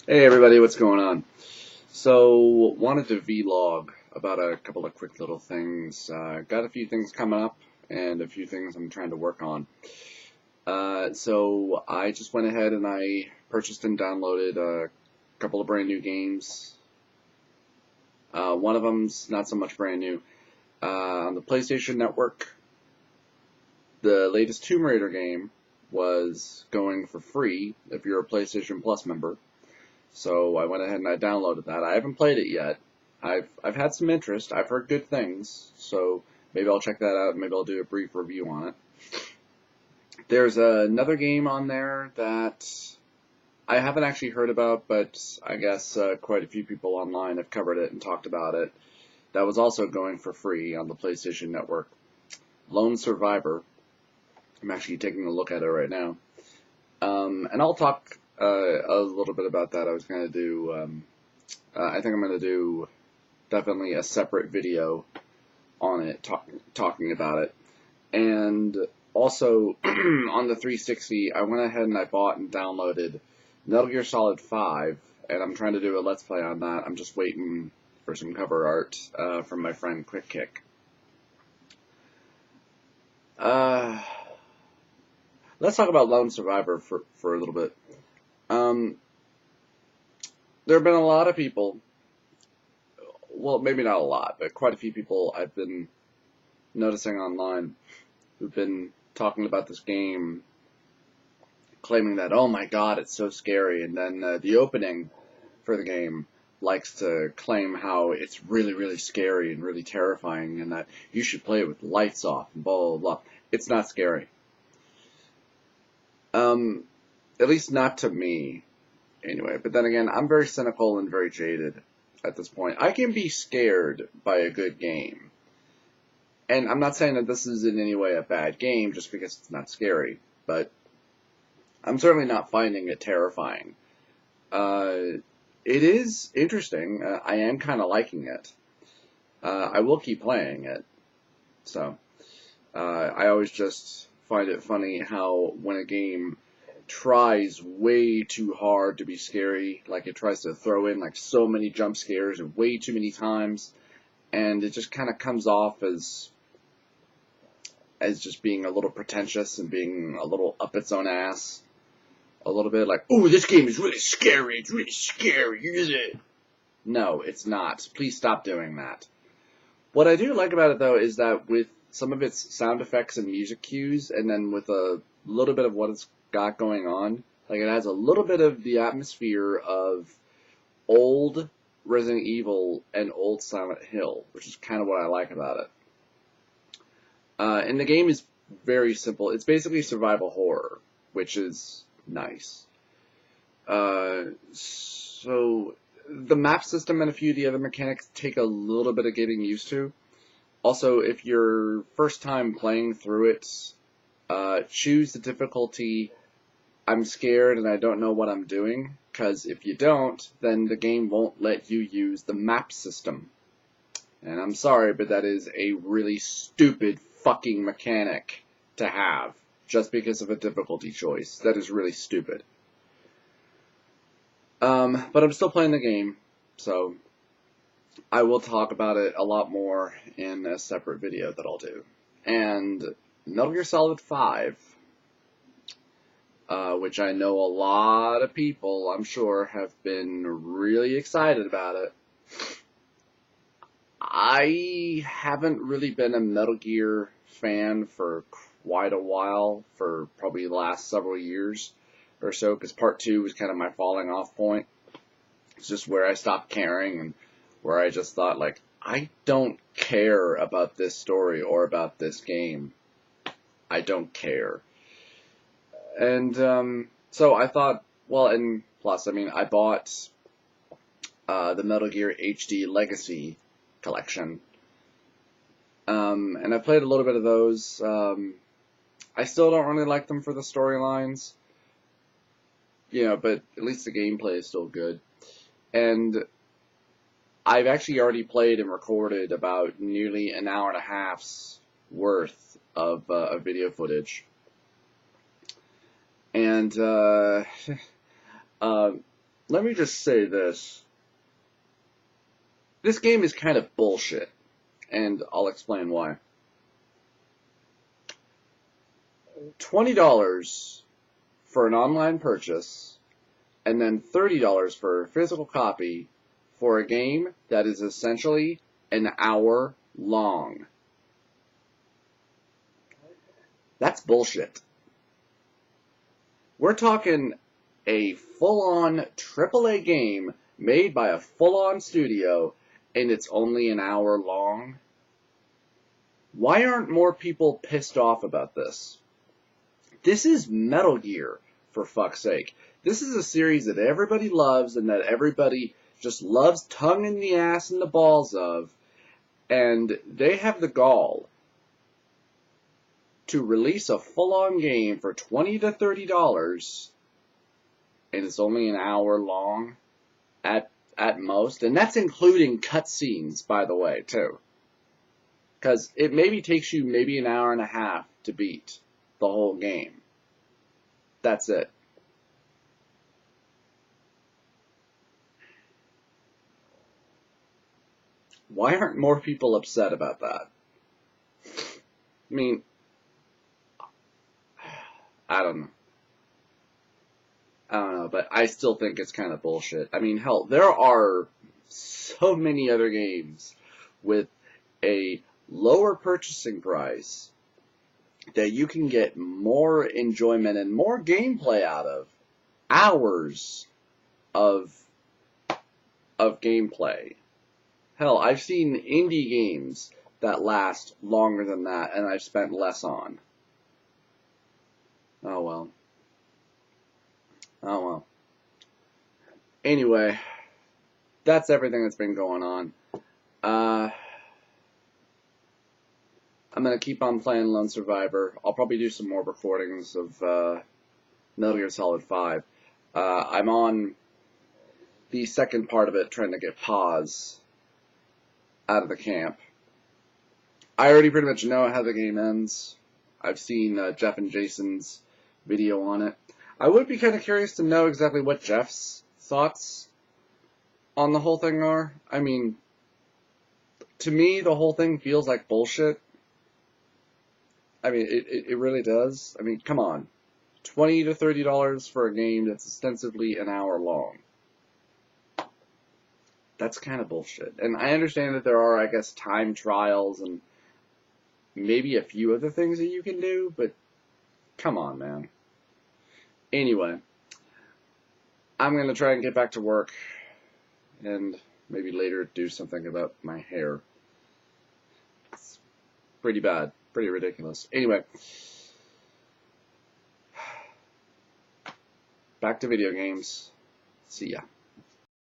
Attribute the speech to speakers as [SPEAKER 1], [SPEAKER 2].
[SPEAKER 1] Hey everybody, what's going on? So, wanted to vlog about a couple of quick little things. Got a few things coming up and a few things I'm trying to work on. So I just went ahead and I purchased and downloaded a couple of brand new games. One of them's not so much brand new. On the PlayStation Network, the latest Tomb Raider game was going for free if you're a PlayStation Plus member. So I went ahead and I downloaded that. I haven't played it yet. I've had some interest. I've heard good things, so maybe I'll check that out and maybe I'll do a brief review on it. There's another game on there that I haven't actually heard about, but I guess quite a few people online have covered it and talked about it. That was also going for free on the PlayStation Network. Lone Survivor. I'm actually taking a look at it right now. And I'll talk a little bit about that. I was going to do, I think I'm going to do definitely a separate video on it, talking about it. And also, on the 360, I went ahead and I bought and downloaded Metal Gear Solid 5, and I'm trying to do a Let's Play on that. I'm just waiting for some cover art from my friend Quick Kick. Let's talk about Lone Survivor for a little bit. There have been a lot of people, well, maybe not a lot, but quite a few people I've been noticing online who've been talking about this game, claiming that, oh my god, it's so scary, and then the opening for the game likes to claim how it's really, really scary and really terrifying, and that you should play it with the lights off, and blah, blah, blah. It's not scary. At least not to me, anyway. But then again, I'm very cynical and very jaded at this point. I can be scared by a good game. And I'm not saying that this is in any way a bad game just because it's not scary, but I'm certainly not finding it terrifying. It is interesting. I am kind of liking it. I will keep playing it. So, I always just find it funny how when a game tries way too hard to be scary, like it tries to throw in like so many jump scares and way too many times, and it just kind of comes off as just being a little pretentious and being a little up its own ass. A little bit like, ooh, this game is really scary, it's really scary, is it? No, it's not. Please stop doing that. What I do like about it, though, is that with some of its sound effects and music cues, and then with a little bit of what it's got going on, like it has a little bit of the atmosphere of old Resident Evil and old Silent Hill, which is kind of what I like about it. And the game is very simple. It's basically survival horror, which is nice. So the map system and a few of the other mechanics take a little bit of getting used to. Also, if you're first time playing through it, choose the difficulty I'm scared and I don't know what I'm doing, because if you don't, then the game won't let you use the map system. And I'm sorry, but that is a really stupid fucking mechanic to have, just because of a difficulty choice. That is really stupid. But I'm still playing the game, so I will talk about it a lot more in a separate video that I'll do. And Metal Gear Solid 5, which I know a lot of people, I'm sure, have been really excited about it. I haven't really been a Metal Gear fan for quite a while, for probably the last several years or so, because Part 2 was kind of my falling off point. It's just where I stopped caring and where I just thought, like, I don't care about this story or about this game. I don't care. And so I thought, well, and plus, I mean, I bought the Metal Gear HD Legacy collection. And I played a little bit of those. I still don't really like them for the storylines. You know, but at least the gameplay is still good. And I've actually already played and recorded about nearly an hour and a half's worth of video footage. And let me just say this. This game is kind of bullshit, and I'll explain why. $20 for an online purchase, and then $30 for a physical copy for a game that is essentially an hour long. That's bullshit. We're talking a full-on AAA game made by a full-on studio, and it's only an hour long. Why aren't more people pissed off about this? This is Metal Gear, for fuck's sake. This is a series that everybody loves and that everybody just loves tongue in the ass and the balls of, and they have the gall to release a full-on game for $20 to $30, and it's only an hour long at most, and that's including cutscenes, by the way, too. Because it maybe takes you maybe an hour and a half to beat the whole game. That's it. Why aren't more people upset about that? I mean, I don't know, but I still think it's kind of bullshit. I mean, hell, there are so many other games with a lower purchasing price that you can get more enjoyment and more gameplay out of. Hours of gameplay. Hell, I've seen indie games that last longer than that, and I've spent less on. Oh well. Oh well. Anyway, that's everything that's been going on. I'm going to keep on playing Lone Survivor. I'll probably do some more recordings of Metal Gear Solid 5. I'm on the second part of it, trying to get Paz out of the camp. I already pretty much know how the game ends. I've seen Jeff and Jason's video on it. I would be kind of curious to know exactly what Jeff's thoughts on the whole thing are. I mean, to me, the whole thing feels like bullshit. I mean, it really does. I mean, come on. $20 to $30 for a game that's ostensibly an hour long. That's kind of bullshit. And I understand that there are, I guess, time trials and maybe a few other things that you can do, but come on, man. Anyway, I'm going to try and get back to work and maybe later do something about my hair. It's pretty bad. Pretty ridiculous. Anyway, back to video games. See ya.